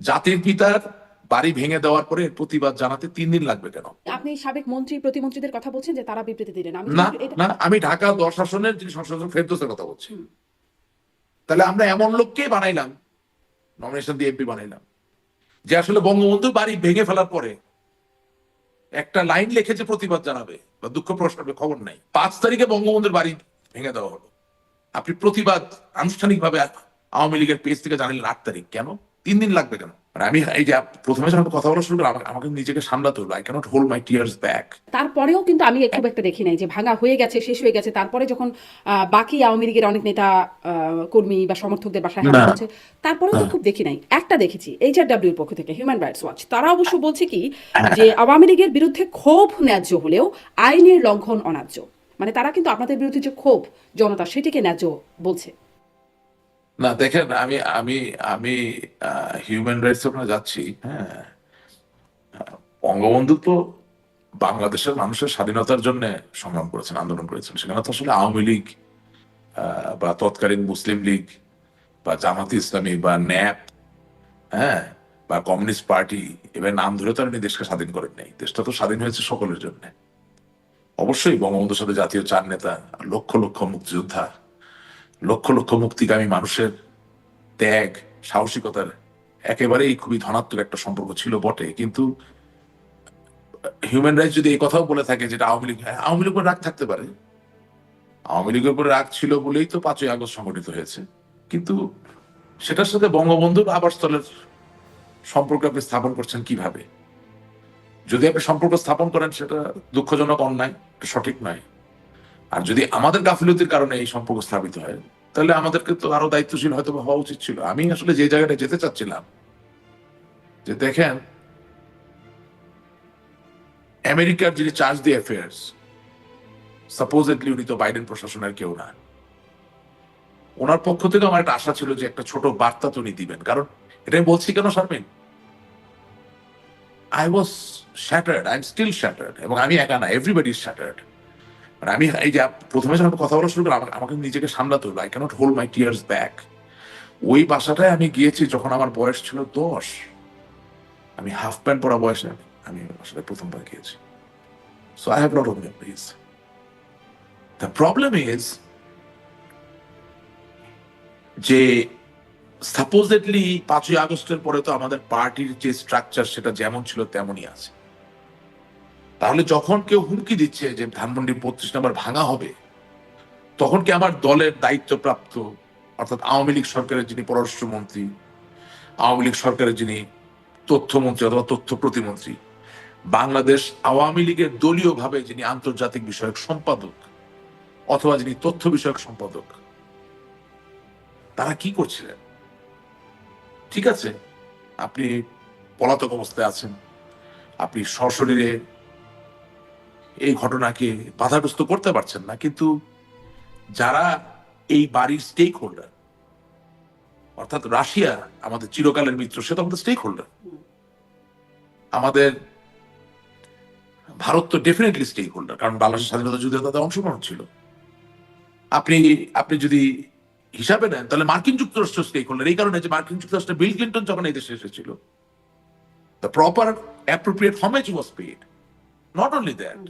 জাতির পিতার বাড়ি ভেঙে দেওয়ার পরে প্রতিবাদ জানাতে 3 দিন লাগবে কেন? আপনি সাবেক মন্ত্রী প্রতিমন্ত্রীদের কথা বলছেন যে তারা বিবৃতি দিলেন, আমি না, কিন্তু এটা না, আমি ঢাকা 10 আসনের যিনি সংসদ সদস্য ফেরদৌসের কথা বলছি। হুম, তাহলে আমরা এমন লোককেই বানাইলাম, নমিনেশন দিয়ে এমপি বানাইলাম, যে আসলে বঙ্গবন্ধু বাড়ি ভেঙে ফেলার পরে একটা লাইন লিখেছে প্রতিবাদ জানাবে বা দুঃখ প্রকাশ করবে, খবর নাই। 5 তারিখে বঙ্গবন্ধুর বাড়ি ভেঙে দেওয়া হলো, আপনি প্রতিবাদ আনুষ্ঠানিকভাবে আওয়ামী লীগের পেজ থেকে জানালেন 8 তারিখ। কেন 3 দিন লাগবে কেন? মানে আমি এই যে প্রথমে যখন কথা বলা শুরু করলাম, আমাকে নিজেকে সামলাতে হলো। I can't hold my tears back. তারপরেও কিন্তু আমি খুব একটা দেখি নাই যে ভাঙা হয়ে গেছে, শেষ হয়ে গেছে, তারপরে যখন বাকি আওয়ামী লীগের অনেক নেতা কর্মী বা সমর্থকদের বাসায় হামলা না, হচ্ছে, তারপরেও তো খুব দেখি নাই। একটা দেখেছি HRW এর পক্ষ থেকে, হিউম্যান রাইটস ওয়াচ, তারা অবশ্য বলছে কি যে আওয়ামী লীগের বিরুদ্ধে ক্ষোভ ন্যায্য হলেও আইনের লঙ্ঘন অন্যায্য। মানে তারা কিন্তু আপনাদের বিরুদ্ধে যে ক্ষোভ জনতা, সেটিকে ন্যায্য বলছে। না, দেখেন, আমি আমি আমি হিউম্যান রাইটস ওখানে যাচ্ছি। হ্যাঁ, বঙ্গবন্ধু তো বাংলাদেশের মানুষের স্বাধীনতার জন্য সংগ্রাম করেছেন, আন্দোলন করেছেন। সেখানে তো আসলে আওয়ামী লীগ বা তৎকালীন মুসলিম লীগ বা জামাতে ইসলামী বা ন্যাপ, হ্যাঁ, বা কমিউনিস্ট পার্টি, এবার নাম ধরে তো আর উনি দেশকে স্বাধীন করেন নাই। দেশটা তো স্বাধীন হয়েছে সকলের জন্য। অবশ্যই বঙ্গবন্ধুর সাথে জাতীয় 4 নেতা, লক্ষ লক্ষ মুক্তিযোদ্ধা, লক্ষ লক্ষ মুক্তিকামী মানুষের ত্যাগ, সাহসিকতার একেবারেই খুবই ধনাত্মক একটা সম্পর্ক ছিল বটে। কিন্তু হিউম্যান রাইটস যদি এই কথাও বলে থাকে যেটা আওয়ামী লীগ, হ্যাঁ, আওয়ামী লীগের রাগ থাকতে পারে। আওয়ামী লীগের উপরে রাগ ছিল বলেই তো 5ই আগস্ট সংগঠিত হয়েছে। কিন্তু সেটার সাথে বঙ্গবন্ধুর আবাসস্থলের সম্পর্ক আপনি স্থাপন করছেন কিভাবে? যদি আপনি সম্পর্ক স্থাপন করেন, সেটা দুঃখজনক, অন্যায়, এটা সঠিক নয়। আর যদি আমাদের গাফিলতির কারণে এই সম্পর্ক স্থাপিত হয়, তাহলে আমাদেরকে তো আরো দায়িত্বশীল হয়তো হওয়া উচিত ছিল। আমি আসলে যে জায়গাটা যেতে চাচ্ছিলাম, যে দেখেন, আমেরিকার যিনি চার্জ দি অ্যাফেয়ার্স, সাপোজেডলি উনি তো বাইডেন প্রশাসনের কেউ না। ওনার পক্ষ থেকে আমার একটা আশা ছিল যে একটা ছোট বার্তা তো উনি দিবেন। কারণ এটা আমি বলছি কেন Sharmin, I was shattered, I am still shattered, এবং আমি একা না, এভরিবডি ইজ শ্যাটার্ড। মানে আমি এই যে প্রথমে যখন কথা বলা শুরু করলাম, আমাকে নিজেকে সামলাতে হলো। I can't hold my tears back. ওই বাসাটায় আমি গিয়েছি যখন আমার বয়স ছিল 10। আমি হাফ প্যান্ট পরা বয়সে আমি আসলে প্রথমবার গিয়েছি। So I have lot of memories. The problem is যে সাপোজেডলি 5ই আগস্টের পরে তো আমাদের পার্টির যে স্ট্রাকচার সেটা যেমন ছিল তেমনই আছে। তাহলে যখন কেউ হুমকি দিচ্ছে যে ধানমন্ডি 32 নম্বর ভাঙা হবে, তখন কি আমার দলের দায়িত্বপ্রাপ্ত, অর্থাৎ আওয়ামী লীগ সরকারের যিনি পররাষ্ট্রমন্ত্রী, আওয়ামী লীগ সরকারের যিনি তথ্যমন্ত্রী অথবা তথ্য প্রতিমন্ত্রী, বাংলাদেশ আওয়ামী লীগের দলীয় ভাবে যিনি আন্তর্জাতিক বিষয়ক সম্পাদক অথবা যিনি তথ্য বিষয়ক সম্পাদক, তারা কি করছিলেন? ঠিক আছে, আপনি পলাতক অবস্থায় আছেন, আপনি সশরীরে এই ঘটনাকে বাধাগ্রস্ত করতে পারছেন না, কিন্তু যারা এই বাড়ির স্টেক হোল্ডার, অর্থাৎ রাশিয়া আমাদের চিরকালের মিত্র, সে তো আমাদের স্টেক হোল্ডার। আমাদের ভারত তো ডেফিনেটলি স্টেক হোল্ডার, কারণ বাংলাদেশের স্বাধীনতা যুদ্ধে তাদের অংশগ্রহণ ছিল। আপনি আপনি যদি হিসাবে নেন, তাহলে মার্কিন যুক্তরাষ্ট্র স্টেক হোল্ডার, এই কারণে যে মার্কিন যুক্তরাষ্ট্রে বিল ক্লিন্টন যখন এই দেশে এসেছিল, the proper appropriate homage was paid. Not only that,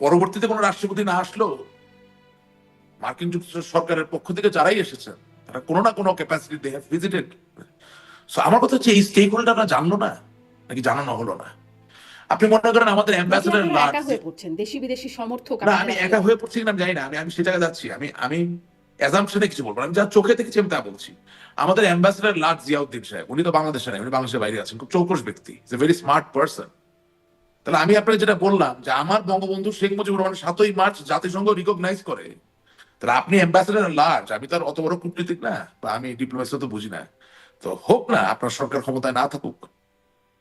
পরবর্তীতে কোনো রাষ্ট্রপতি না আসলেও মার্কিন যুক্তরাষ্ট্র সরকারের পক্ষ থেকে যারাই এসেছেন, তারা কোনো না কোনো capacity they have visited. So আমার কথা হচ্ছে, এই স্টেক হোল্ডাররা জানলো না নাকি জানানো হলো না? আপনি মনে করেন আমাদের নাকি অ্যাম্বাসেডার আপনারা একা লার্জ, হয়ে পড়ছেন, দেশি বিদেশি সমর্থক না আপনাদের আমি আসলে। একা হয়ে পড়ছি কিনা আমি জানি না, আমি সে জায়গায় যাচ্ছি। আমি অ্যাজাম্পশনে কিছু বলবো না, আমি যা চোখে দেখেছি আমি তা বলছি। আমাদের অ্যাম্বাসেডার লার্জ জিয়াউদ্দিন সাহেব, উনি তো বাংলাদেশে নাই, উনি বাংলাদেশের বাইরে আছেন, খুব চৌকস ব্যক্তি, is a very smart person. তাহলে আমি আপনাকে যেটা বললাম যে আমার বঙ্গবন্ধু শেখ মুজিবুর রহমান 7ই মার্চ জাতিসংঘ রিকগনাইজ করে, তাহলে আপনি অ্যাম্বাসেডার লার্জ, আমি তার অত বড় কূটনীতিক না, বা আমি ডিপ্লোমেসি তো বুঝি না। তো হোক না, আপনার সরকার ক্ষমতায় না থাকুক,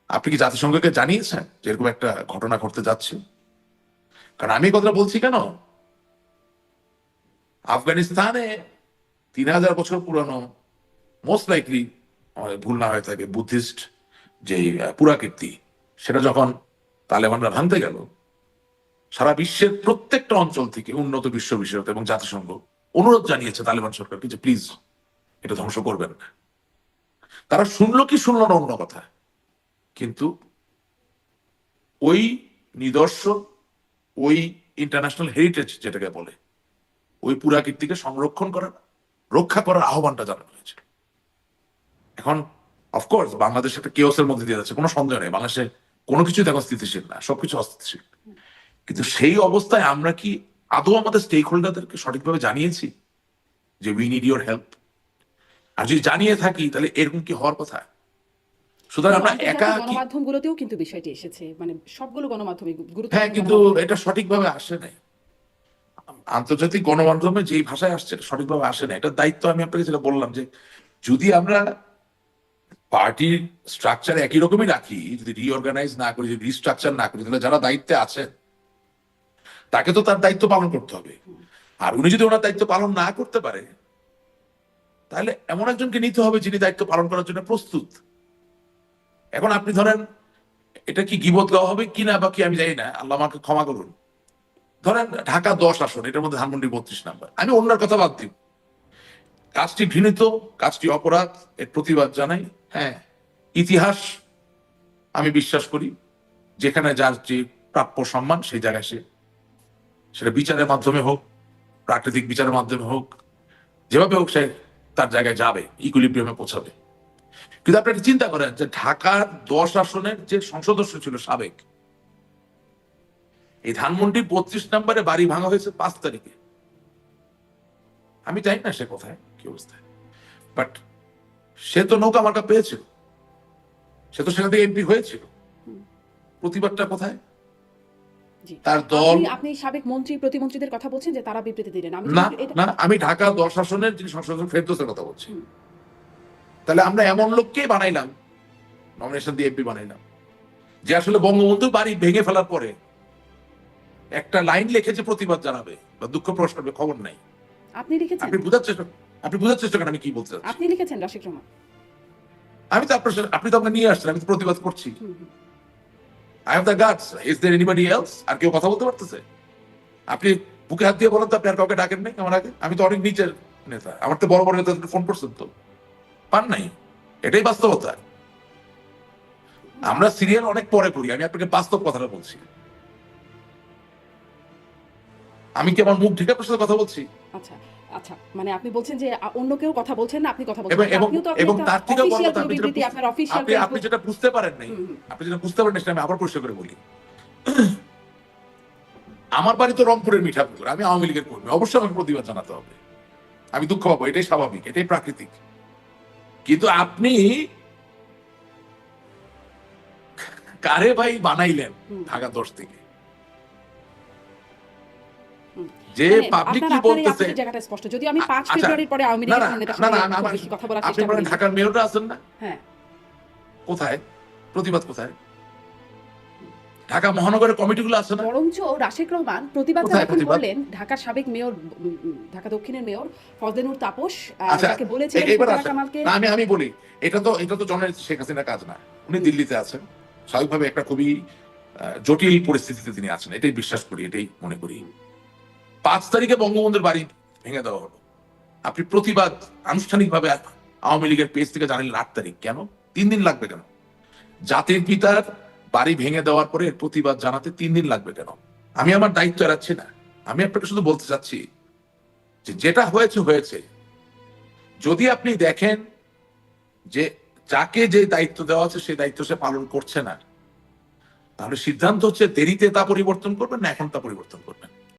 আপনি কি জাতিসংঘকে জানিয়েছেন যে এরকম একটা ঘটনা ঘটতে যাচ্ছে? কারণ আমি এই কথাটা বলছি কেন, আফগানিস্তানে 3000 বছর পুরানো, মোস্ট লাইকলি, ভুল না হয়ে থাকে, বুদ্ধিস্ট যে পুরাকীর্তি, সেটা যখন তালেবানরা ভাঙতে গেল, সারা বিশ্বের প্রত্যেকটা অঞ্চল থেকে উন্নত বিশ্ব বিশেষজ্ঞ এবং জাতিসংঘ অনুরোধ জানিয়েছে তালেবান সরকারকে যে প্লিজ এটা ধ্বংস করবেন না। তারা শুনলো কি শুনলো না অন্য কথা, কিন্তু ওই নিদর্শন, ওই ইন্টারন্যাশনাল হেরিটেজ যেটাকে বলে, ওই পুরাকীর্তিকে সংরক্ষণ করার, রক্ষা করার আহ্বানটা জানানো হয়েছে। এখন অফকোর্স বাংলাদেশ একটা কেওসের মধ্যে দিয়ে যাচ্ছে, কোনো সন্দেহ নেই, বাংলাদেশে কোনো কিছুই দেখো স্থিতিশীল না, সবকিছু অস্থিতিশীল। কিন্তু সেই অবস্থায় আমরা কি আদৌ আমাদের স্টেক হোল্ডারদেরকে সঠিকভাবে জানিয়েছি যে উই নিড ইউর হেল্প? আর যদি জানিয়ে থাকি তাহলে এরকম কি হওয়ার কথা? সুতরাং আমরা একা গণমাধ্যমগুলোতেও কিন্তু বিষয়টি এসেছে, মানে সবগুলো গণমাধ্যমে গুরুত্ব। হ্যাঁ, কিন্তু এটা সঠিকভাবে আসে নাই। আন্তর্জাতিক গণমাধ্যমে যেই ভাষায় আসছে এটা সঠিকভাবে আসে না। এটার দায়িত্ব আমি আপনাকে যেটা বললাম, যে যদি আমরা পার্টির স্ট্রাকচার একই রকমই রাখি, যদি রিঅর্গানাইজ না করি, যদি রিস্ট্রাকচার না করি, তাহলে যারা দায়িত্বে আছেন তাকে তো তার দায়িত্ব পালন করতে হবে। আর উনি যদি ওনার দায়িত্ব পালন না করতে পারে, তাহলে এমন একজনকে নিতে হবে যিনি দায়িত্ব পালন করার জন্য প্রস্তুত। এখন আপনি ধরেন, এটা কি গীবত গাওয়া হবে কিনা বা কি আমি জানি না, আল্লাহ আমাকে ক্ষমা করুন। ধরেন ঢাকা 10 আসন, এটার মধ্যে ধানমন্ডি 32 নাম্বার, আমি অন্যের কথা বাদ দিব, কাজটি ঘৃণিত, কাজটি অপরাধ, এর প্রতিবাদ জানাই। হ্যাঁ, ইতিহাস আমি বিশ্বাস করি, যেখানে যার যে প্রাপ্য সম্মান সেই জায়গায় সেটা বিচারের মাধ্যমে হোক, প্রাকৃতিক বিচারের মাধ্যমে হোক, যেভাবে হোক সে তার জায়গায় যাবে, ইকুইলিব্রিয়ামে পৌঁছাবে। কিন্তু আপনি একটা চিন্তা করেন যে ঢাকার 10 আসনের যে সংসদ সদস্য ছিল সাবেক, এই ধানমন্ডি 32 নম্বরে বাড়ি ভাঙা হয়েছে 5 তারিখে। আমি জানি না সে কোথায়, কি অবস্থায়, বাট সে তো নৌকা মার্কা পেয়েছিল, সে তো সেখান থেকে এমপি হয়েছিল। প্রতিবাদটা কোথায়? জি। তার দল। আপনি সাবেক মন্ত্রী প্রতিমন্ত্রীদের কথা বলছেন যে তারা বিবৃতি দিলেন, আমি না না, আমি ঢাকা 10 আসনের যিনি সংসদ সদস্য ফেরদৌসের কথা বলছি। তাহলে আমরা এমন লোককেই বানাইলাম, নমিনেশন দিয়ে এমপি বানাইলাম, যে আসলে বঙ্গবন্ধু বাড়ি ভেঙে ফেলার পরে একটা লাইন লিখেছে প্রতিবাদ জানাবে বা দুঃখ প্রকাশ করবে, খবর নাই। আপনি লিখেছেন? আপনি বুঝার চেষ্টা করেন আমি কি বলতে চাচ্ছি। আপনি লিখেছেন রাশিদ রহমান? আমি তো আপনি তো আমাকে নিয়ে আসছেন, আমি তো প্রতিবাদ করছি। I have the guts. Is there anybody else? আর কেউ কথা বলতে পারতেছে? আপনি বুকে হাত দিয়ে বলেন তো, আপনি আর কাউকে ডাকেন নাই আমার আগে? আমি তো অনেক নিচের নেতা, আমার তো বড় বড় নেতা ফোন করছেন, তো পান নাই। এটাই বাস্তবতা। আমরা সিরিয়াল অনেক পরে করি, আমি আপনাকে বাস্তব কথাটা বলছি। আমি কি আমার মুখ ঢেকে আপনার সাথে কথা বলছি? আচ্ছা আচ্ছা, মানে আপনি বলছেন যে অন্য কেউ কথা বলছেন না, আপনি কথা বলছেন। এবং তার থেকে বড় কথা, আপনি অফিশিয়াল যেটা বুঝতে পারেন নাই, আমি আবার পরিষ্কার করে বলি। আমার বাড়ি তো রংপুরের মিঠাপুকুর, আমি আওয়ামী লীগের কর্মী, অবশ্যই আমাকে প্রতিবাদ জানাতে হবে, আমি দুঃখ পাবো, এটাই স্বাভাবিক, এটাই প্রাকৃতিক। কিন্তু আপনি কারে ভাই বানাইলেন ঢাকা 10 থেকে? যে পাবলিক কি বলতেছে, জায়গাটা স্পষ্ট। যদি আমি 5 ফেব্রুয়ারির পরে আওয়ামী লীগের নেতার সাথে কথা বলার চেষ্টা করি, আপনি ঢাকার মেয়ররা আছেন না? হ্যাঁ, কোথায় প্রতিবাদ? কোথায় ঢাকা মহানগরের কমিটিগুলো আছে না? বরঞ্চ রাশিদ রহমান প্রতিবাদ যখন করলেন, ঢাকার সাবেক মেয়র, ঢাকা দক্ষিণের মেয়র ফজলেনুর তাপস তাকে বলেছিলেন কামালকে। আমি বলি, এটা তো জননেত্রী শেখ হাসিনার কাজ না। উনি দিল্লিতে আছেন, স্বাভাবিকভাবে একটা খুবই জটিল পরিস্থিতিতে তিনি আছেন, এটাই বিশ্বাস করি, এটাই মনে করি। 5 তারিখে বঙ্গবন্ধুর বাড়ি ভেঙে দেওয়া হলো, আপনি প্রতিবাদ আনুষ্ঠানিকভাবে আওয়ামী লীগের পেজ থেকে জানালেন 8 তারিখ। কেন 3 দিন লাগবে কেন? জাতির পিতার বাড়ি ভেঙে দেওয়ার পরে প্রতিবাদ জানাতে 3 দিন লাগবে কেন? আমি আমার দায়িত্ব এড়াচ্ছি না, আমি আপনাকে শুধু বলতে চাচ্ছি যে যেটা হয়েছে হয়েছে। যদি আপনি দেখেন যে যাকে যে দায়িত্ব দেওয়া আছে সেই দায়িত্ব সে পালন করছে না, তাহলে সিদ্ধান্ত হচ্ছে দেরিতে তা পরিবর্তন করবেন না এখন তা পরিবর্তন করবেন।